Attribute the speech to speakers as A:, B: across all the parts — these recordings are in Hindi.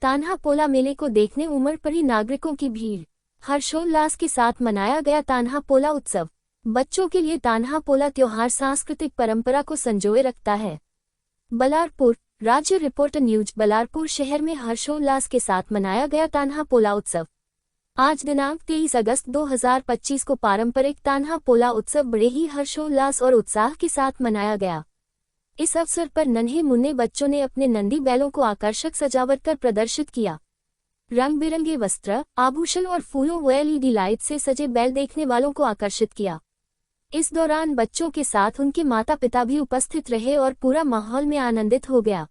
A: तान्हा पोला मेले को देखने उमड़ पड़ी नागरिकों की भीड़। हर्षोल्लास के साथ मनाया गया तान्हा पोला उत्सव। बच्चों के लिए तान्हा पोला त्योहार सांस्कृतिक परंपरा को संजोए रखता है। बलारपुर राज्य रिपोर्टर न्यूज। बलारपुर शहर में हर्षोल्लास के साथ मनाया गया तान्हा पोला उत्सव। आज दिनांक 23 अगस्त 2025 को पारंपरिक तान्हा पोला उत्सव बड़े ही हर्षोल्लास और उत्साह के साथ मनाया गया। इस अवसर पर नन्हे मुन्ने बच्चों ने अपने नंदी बैलों को आकर्षक सजावट कर प्रदर्शित किया। रंग बिरंगे वस्त्र, आभूषण और फूलों व LED लाइट से सजे बैल देखने वालों को आकर्षित किया। इस दौरान बच्चों के साथ उनके माता पिता भी उपस्थित रहे और पूरा माहौल में आनंदित हो गया।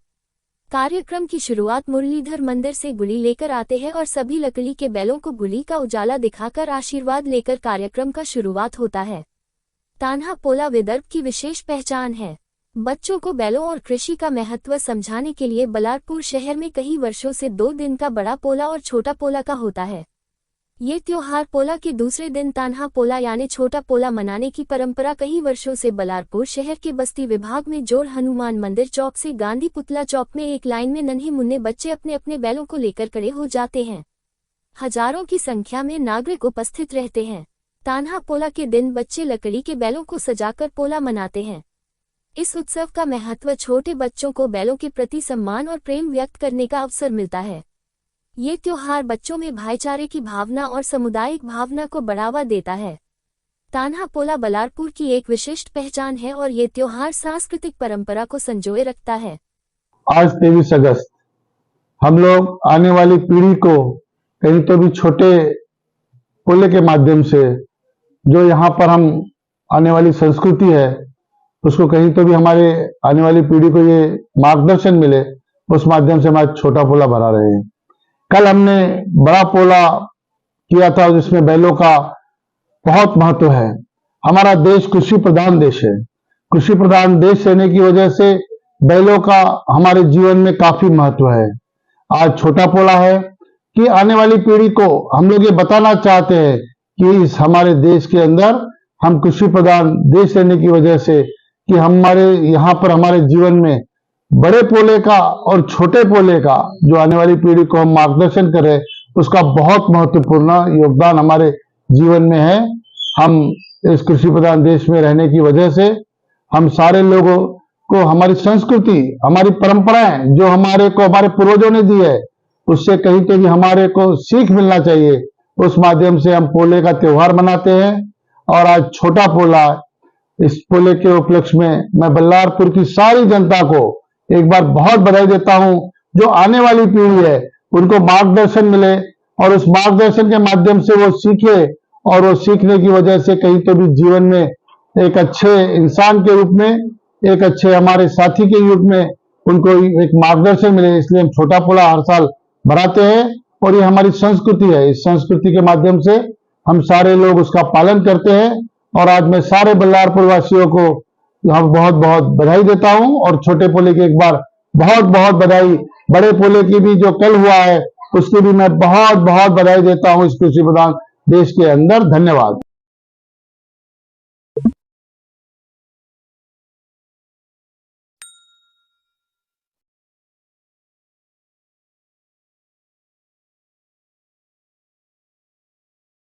A: कार्यक्रम की शुरुआत मुरलीधर मंदिर से गुली लेकर आते हैं और सभी लकड़ी के बैलों को गुली का उजाला दिखाकर आशीर्वाद लेकर कार्यक्रम का शुरुआत होता है। तान्हा पोला विदर्भ की विशेष पहचान है। बच्चों को बैलों और कृषि का महत्व समझाने के लिए बलारपुर शहर में कई वर्षों से 2 दिन का बड़ा पोला और छोटा पोला का होता है। ये त्योहार पोला के दूसरे दिन तान्हा पोला यानी छोटा पोला मनाने की परंपरा कई वर्षों से बलारपुर शहर के बस्ती विभाग में जोड़ हनुमान मंदिर चौक से गांधी पुतला चौक में एक लाइन में नन्हे मुन्ने बच्चे अपने अपने बैलों को लेकर खड़े हो जाते हैं। हजारों की संख्या में नागरिक उपस्थित रहते हैं। तान्हा पोला के दिन बच्चे लकड़ी के बैलों को सजाकर पोला मनाते हैं। इस उत्सव का महत्व छोटे बच्चों को बैलों के प्रति सम्मान और प्रेम व्यक्त करने का अवसर मिलता है। ये त्योहार बच्चों में भाईचारे की भावना और सामुदायिक भावना को बढ़ावा देता है। तान्हा पोला बलारपुर की एक विशिष्ट पहचान है और ये त्योहार सांस्कृतिक परंपरा को संजोए रखता है।
B: आज 23 अगस्त हम लोग आने वाली पीढ़ी को कहीं तो भी छोटे पोले के माध्यम से जो यहाँ पर हम आने वाली संस्कृति है उसको कहीं तो भी हमारे आने वाली पीढ़ी को ये मार्गदर्शन मिले, उस माध्यम से हमारा छोटा पोला बना रहे हैं। कल हमने बड़ा पोला किया था जिसमें बैलों का बहुत महत्व है। हमारा देश कृषि प्रधान देश है। कृषि प्रधान देश रहने की वजह से बैलों का हमारे जीवन में काफी महत्व है। आज छोटा पोला है कि आने वाली पीढ़ी को हम लोग ये बताना चाहते हैं कि इस हमारे देश के अंदर हम कृषि प्रधान देश रहने की वजह से कि हमारे यहाँ पर हमारे जीवन में बड़े पोले का और छोटे पोले का जो आने वाली पीढ़ी को हम मार्गदर्शन करें, उसका बहुत महत्वपूर्ण योगदान हमारे जीवन में है। हम इस कृषि प्रधान देश में रहने की वजह से हम सारे लोगों को हमारी संस्कृति, हमारी परंपराएं जो हमारे को हमारे पूर्वजों ने दी है, उससे कहीं तो भी हमारे को सीख मिलना चाहिए। उस माध्यम से हम पोले का त्योहार मनाते हैं और आज छोटा पोला, इस पोले के उपलक्ष्य में मैं बल्लारपुर की सारी जनता को एक बार बहुत बधाई देता हूं। जो आने वाली पीढ़ी है उनको मार्गदर्शन मिले और उस मार्गदर्शन के माध्यम से वो सीखे और वो सीखने की वजह से कहीं तो भी जीवन में एक अच्छे इंसान के रूप में, एक अच्छे हमारे साथी के रूप में उनको एक मार्गदर्शन मिले। इसलिए हम छोटा पोला हर साल बनाते हैं और ये हमारी संस्कृति है। इस संस्कृति के माध्यम से हम सारे लोग उसका पालन करते हैं और आज मैं सारे बल्लारपुर वासियों को बहुत बहुत बधाई देता हूं और छोटे पोले की एक बार बहुत बहुत बधाई। बड़े पोले की भी जो कल हुआ है उसकी भी मैं बहुत बहुत बधाई देता हूं इस कृषि प्रधान देश के अंदर। धन्यवाद।